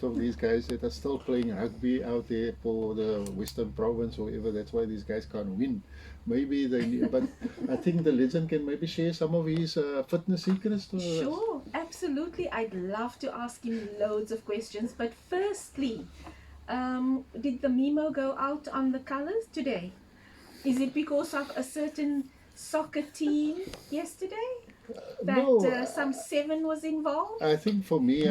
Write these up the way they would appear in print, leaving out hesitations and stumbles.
most of these guys that are still playing rugby out there for the Western Province or whatever. That's why these guys can't win. Maybe they need, but I think the legend can maybe share some of his fitness secrets to us. Sure, absolutely. I'd love to ask him loads of questions. But firstly, did the memo go out on the colors today? Is it because of a certain soccer team yesterday that No, some 7 was involved? I think for me,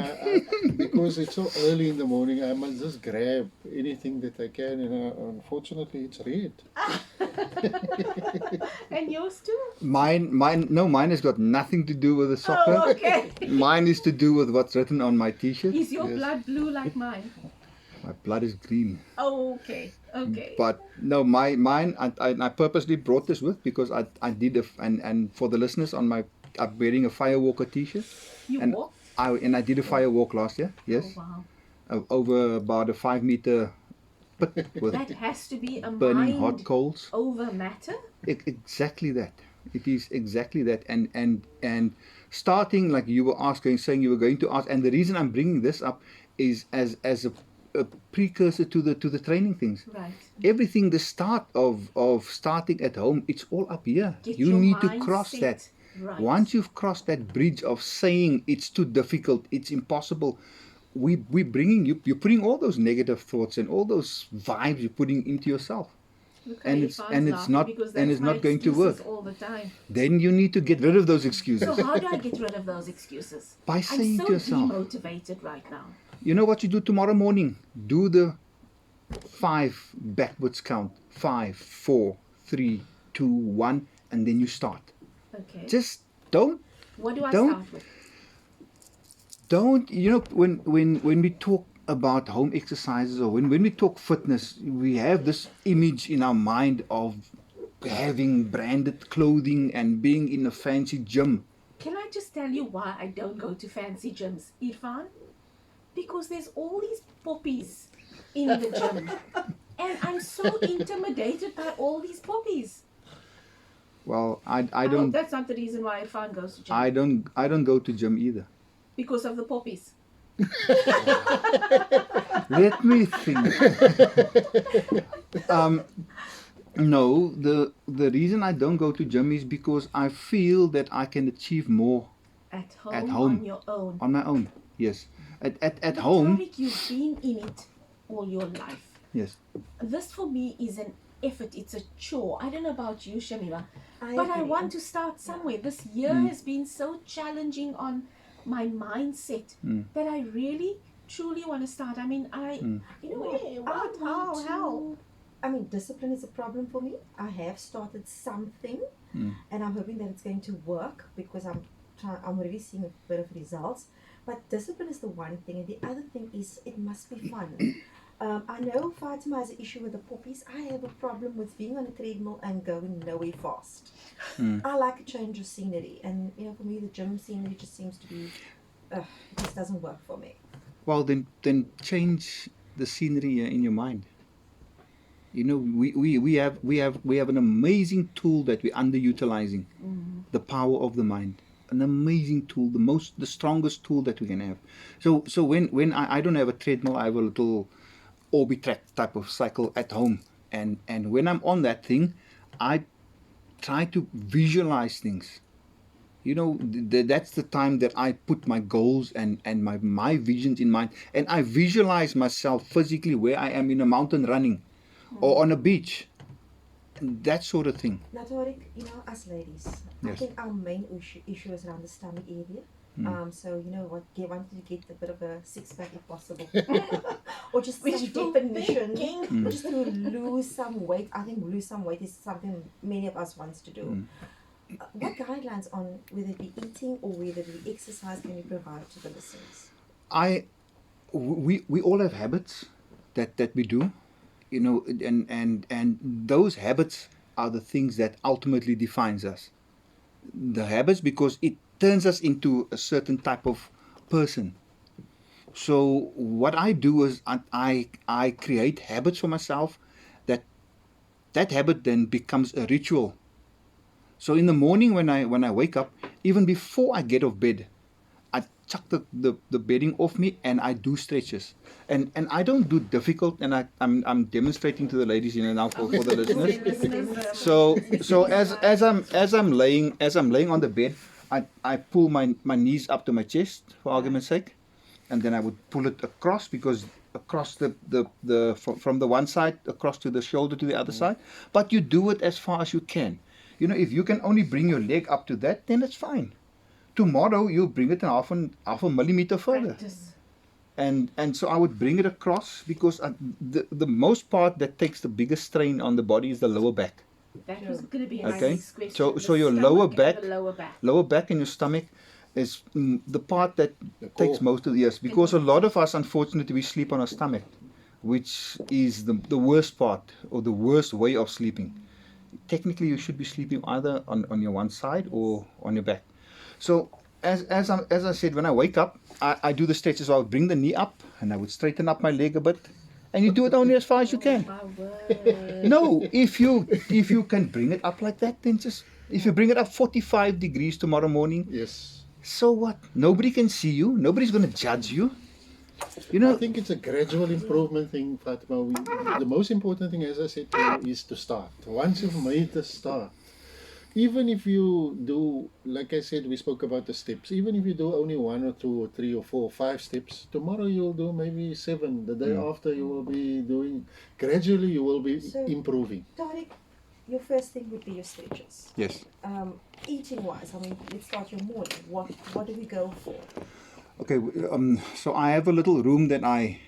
because it's so early in the morning, I must just grab anything that I can, and unfortunately, it's red. And yours too? Mine has got nothing to do with the soccer. Oh, okay. Mine is to do with what's written on my T-shirt. Is your Yes. blood blue like mine? My blood is green. Oh, okay. Okay. But no, mine. I purposely brought this with because I did and for the listeners on my, I'm wearing a Firewalker T-shirt. You and walk? I did a firewalk last year. Yes, Oh, wow. over about a 5-meter pit with That has to be a burning mind hot coals. over matter. Exactly that. It is exactly that. And starting like you were asking, saying you were going to ask, and the reason I'm bringing this up is as a precursor to the training things. Right. Everything, the start of starting at home, it's all up here. Get You your need to mind cross set. that. Right. Once you've crossed that bridge of saying it's too difficult, it's impossible, we're bringing you're putting all those negative thoughts and all those vibes you're putting into yourself. Look and how it's- Ifan's and it's laughing not- because and that's it's my not going to excuses work. all the time. Then you need to get rid of those excuses. So how do I get rid of those excuses? By saying I'm to so yourself, demotivated right now. you know what you do tomorrow morning? Do the 5 backwards count. 5, 4, 3, 2, 1, and then you start. Okay. Just don't What do I don't- start with? you know, when we talk about home exercises or when we talk fitness, we have this image in our mind of having branded clothing and being in a fancy gym. Can I just tell you why I don't go to fancy gyms, Irfan? Because there's all these poppies in the gym. And I'm so intimidated by all these poppies. Well, I I hope don't that's not the reason why Irfan goes to gym. I don't go to gym either. Because of the poppies. Let me think. No, the reason I don't go to gym is because I feel that I can achieve more At home, At home. on your own. on my own. Yes, at But home. Tariq, you've been in it all your life. Yes. This for me is an effort. It's a chore. I don't know about you, Shamila, I but I agree. want to start somewhere. This year has been so challenging on my mindset that I really, truly want to start. I mean, you know, Hey, how, want how? to- I mean, discipline is a problem for me. I have started something, and I'm hoping that it's going to work because I'm already seeing a bit of results. But discipline is the one thing, and the other thing is it must be fun. I know Fatima has an issue with the poppies. I have a problem with being on a treadmill and going nowhere fast. I like a change of scenery, and you know, for me, the gym scenery just seems to be, it just doesn't work for me. Well, then change the scenery in your mind. You know, we have an amazing tool that we're underutilizing. The power of the mind. An amazing tool, the strongest tool that we can have. So when I don't have a treadmill, I have a little Orbitrack type of cycle at home, and when I'm on that thing, I try to visualize things. You know, that's the time that I put my goals and my visions in mind, and I visualize myself physically where I am in a mountain running or on a beach, and that sort of thing. Now, Tariq, you know, us ladies, I Yes. think our main issue is around the stomach area. So, you know what, wanted to get a bit of a six-pack if possible. Or just some Wishful definition. thinking. Just to lose some weight. I think lose some weight is something many of us wants to do. What guidelines on whether it be eating or whether it be exercise can you provide to the listeners? We all have habits that we do, you know, and those habits are the things that ultimately defines us. The habits, because it turns us into a certain type of person. So what I do is I create habits for myself that habit then becomes a ritual. So in the morning when I wake up, even before I get off bed, chuck the bedding off me and I do stretches. And I don't do difficult, and I'm demonstrating to the ladies, now for the listeners. So as I'm laying on the bed, I pull my knees up to my chest for argument's sake, and then I would pull it across, because across from the one side across to the shoulder to the other side. But you do it as far as you can. If you can only bring your leg up to that, then it's fine. Tomorrow you'll bring it half a millimeter further. Practice. And so I would bring it across, because the most part that takes the biggest strain on the body is the lower back. That was going to be my Okay, next question. so The your stomach lower and back, the lower back. lower back and your stomach is the part that The takes core. most of the years, because a lot of us, unfortunately, we sleep on our stomach, which is the worst part, or the worst way of sleeping. Technically, you should be sleeping either on your one side or on your back. So as I said, when I wake up, I do the stretches. So I would bring the knee up and I would straighten up my leg a bit, and you do it only as far as you can. My word. No, if you can bring it up like that, then just, if you bring it up 45 degrees tomorrow morning, Yes. so what? Nobody can see you. Nobody's going to judge you. I think it's a gradual improvement thing, Fatima. The most important thing, as I said to you, is to start. Once you've made the start, even if you do, like I said, we spoke about the steps. Even if you do only 1 or 2 or 3 or 4 or 5 steps, tomorrow you'll do maybe 7. The day after you will be doing, gradually you will be So- improving. Tariq, your first thing would be your stretches. Yes. Eating wise, let's start your morning. What do we go for? Okay. So I have a little room that I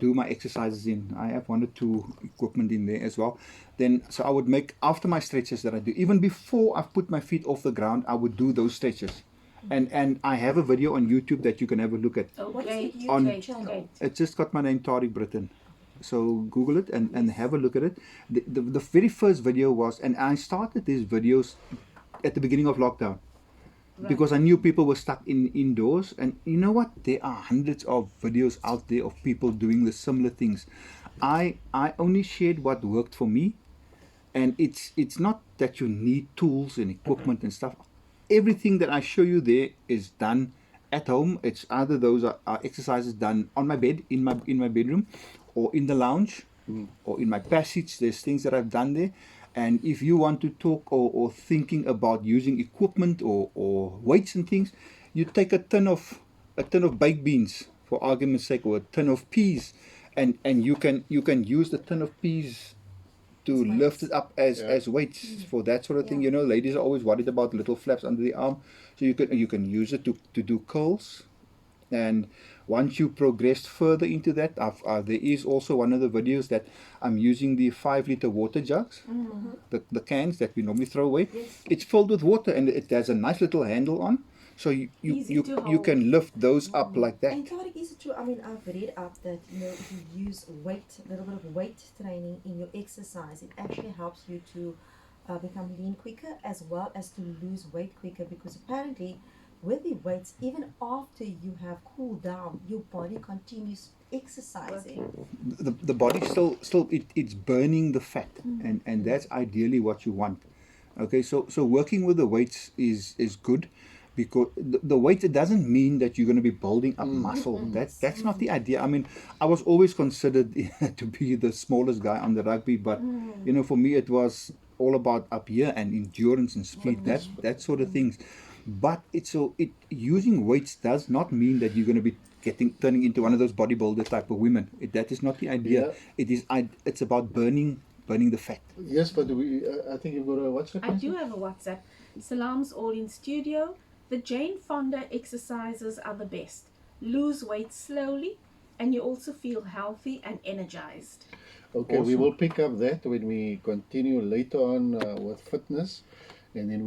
do my exercises in. I have 1 or 2 equipment in there as well. Then, so I would make, after my stretches that I do, even before I've put my feet off the ground, I would do those stretches. And I have a video on YouTube that you can have a look at. What Okay. is the On- YouTube channel? It's just got my name, Tariq Britain. So Google it and have a look at it. The very first video was, and I started these videos at the beginning of lockdown, because I knew people were stuck indoors. And you know what? There are hundreds of videos out there of people doing the similar things. I only shared what worked for me, and it's not that you need tools and equipment and stuff. Everything that I show you there is done at home. It's either those are exercises done on my bed, in my bedroom, or in the lounge, or in my passage. There's things that I've done there. And if you want to talk or thinking about using equipment or weights and things, you take a ton of baked beans, for argument's sake, or a ton of peas, and you can use the ton of peas to lift it up as weights for that sort of thing. Ladies are always worried about little flaps under the arm, so you can use it to do curls. And once you progress further into that, there is also one of the videos that I'm using the 5-liter water jugs, the cans that we normally throw away. Yes. It's filled with water, and it has a nice little handle on, so Easy to you hold. can lift those up like that. And Tariq, is it true? I've read up that if you use a little bit of weight training in your exercise, it actually helps you to become lean quicker, as well as to lose weight quicker, because apparently with the weights, even after you have cooled down, your body continues exercising. The body still it's burning the fat, and that's ideally what you want. Okay, so working with the weights is good, because the weight, it doesn't mean that you're going to be building up muscle. That's not the idea. I mean, I was always considered to be the smallest guy on the rugby, but for me it was all about up here and endurance and speed, that sort of things. But using weights does not mean that you're going to be turning into one of those bodybuilder type of women. That is not the idea. Yeah. It's about burning the fat. Yes, but I think you've got a WhatsApp. I do have a WhatsApp. Salams all in studio. The Jane Fonda exercises are the best. Lose weight slowly, and you also feel healthy and energized. Okay, we Awesome. will pick up that when we continue later on with fitness, and then